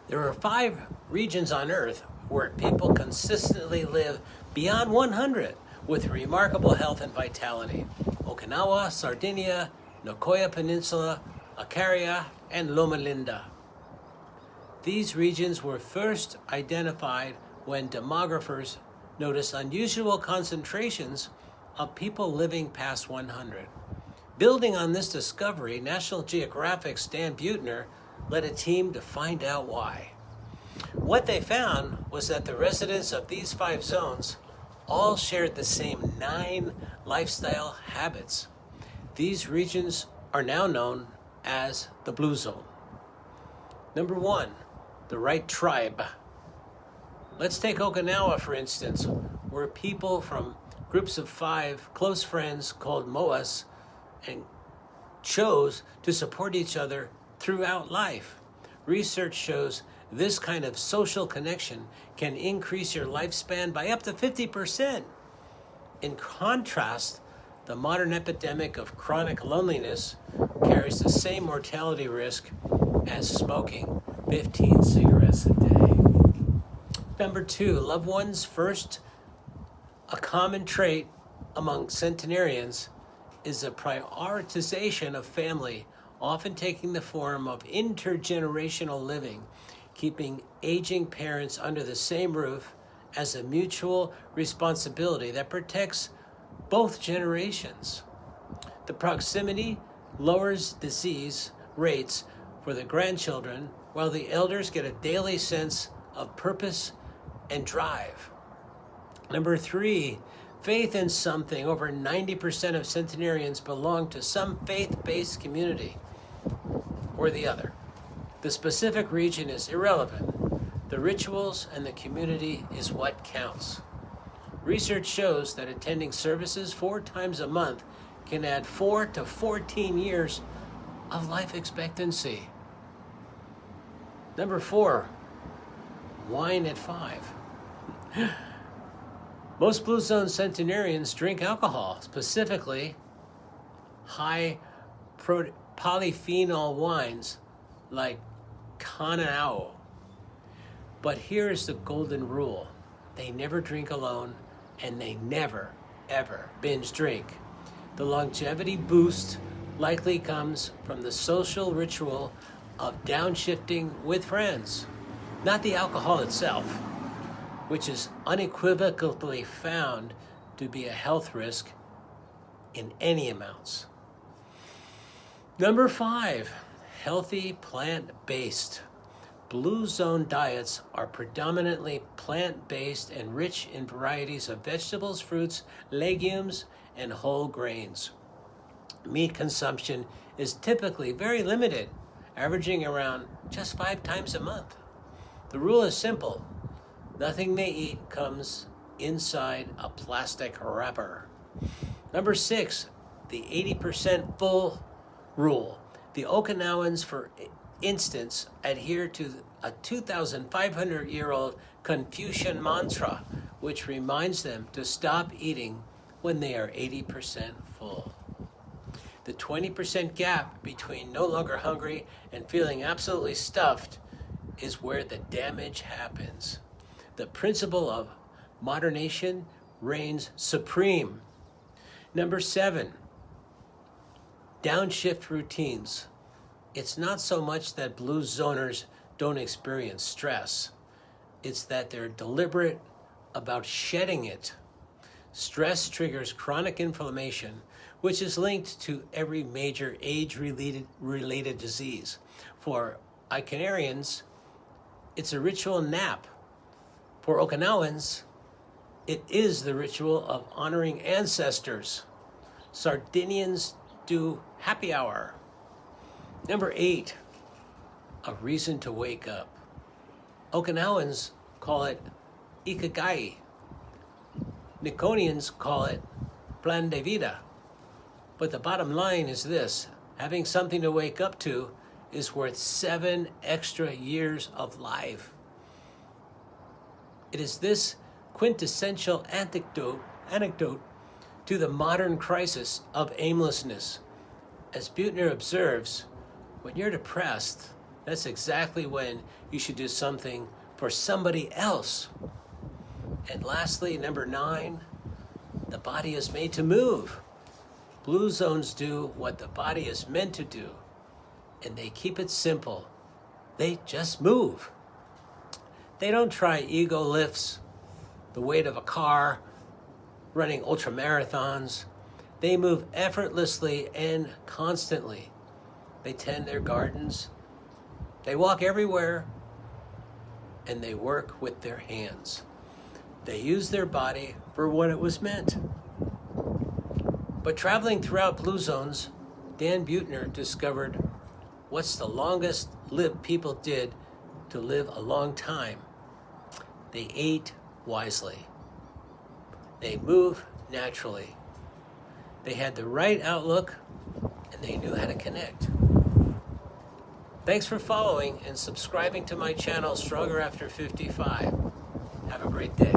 There are 5 regions on Earth where people consistently live beyond 100 with remarkable health and vitality: Okinawa, Sardinia, Nicoya Peninsula, Icaria, and Loma Linda. These regions were first identified when demographers noticed unusual concentrations of people living past 100. Building on this discovery, National Geographic's Dan Buettner led a team to find out why. What they found was that the residents of these 5 zones all shared the same 9 lifestyle habits. These regions are now known as the Blue Zone. Number 1, the right tribe. Let's take Okinawa, for instance, where people from groups of 5 close friends called moas and chose to support each other throughout life. Research shows this kind of social connection can increase your lifespan by up to 50%. In contrast, the modern epidemic of chronic loneliness carries the same mortality risk as smoking 15 cigarettes a day. Number 2, loved ones first. A common trait among centenarians is a prioritization of family, often taking the form of intergenerational living, keeping aging parents under the same roof as a mutual responsibility that protects both generations. The proximity lowers disease rates for the grandchildren, while the elders get a daily sense of purpose and drive. Number 3, faith in something. Over 90% of centenarians belong to some faith-based community or the other. The specific region is irrelevant. The rituals and the community is what counts. Research shows that attending services 4 times a month can add 4 to 14 years of life expectancy. Number 4, wine at 5. Most Blue Zone centenarians drink alcohol, specifically high polyphenol wines like Kanao. But here's the golden rule: they never drink alone, and they never, ever binge drink. The longevity boost likely comes from the social ritual of downshifting with friends, not the alcohol itself, which is unequivocally found to be a health risk in any amounts. Number 5, healthy plant-based. Blue Zone diets are predominantly plant-based and rich in varieties of vegetables, fruits, legumes, and whole grains. Meat consumption is typically very limited, averaging around just 5 times a month. The rule is simple: nothing they eat comes inside a plastic wrapper. Number 6, the 80% full rule. The Okinawans, for instance, adhere to a 2,500-year-old Confucian mantra, which reminds them to stop eating when they are 80% full. The 20% gap between no longer hungry and feeling absolutely stuffed is where the damage happens. The principle of modernation reigns supreme. Number 7, downshift routines. It's not so much that Blue Zoners don't experience stress. It's that they're deliberate about shedding it. Stress triggers chronic inflammation, which is linked to every major age-related disease. For Icanarians, it's a ritual nap. For Okinawans, it is the ritual of honoring ancestors. Sardinians do happy hour. Number 8, a reason to wake up. Okinawans call it ikigai. Niconians call it plan de vida. But the bottom line is this: having something to wake up to is worth 7 extra years of life. It is this quintessential anecdote to the modern crisis of aimlessness. As Buettner observes, when you're depressed, That's exactly when you should do something for somebody else. And lastly, number 9, the body is made to move. Blue zones do what the body is meant to do, and they keep it simple. They just move. They don't try ego lifts, the weight of a car, running ultra marathons. They move effortlessly and constantly. They tend their gardens. They walk everywhere, and they work with their hands. They use their body for what it was meant. But traveling throughout blue zones, Dan Buettner discovered what's the longest lived people did to live a long time. They ate wisely. They moved naturally. They had the right outlook, and they knew how to connect. Thanks for following and subscribing to my channel, Stronger After 55. Have a great day.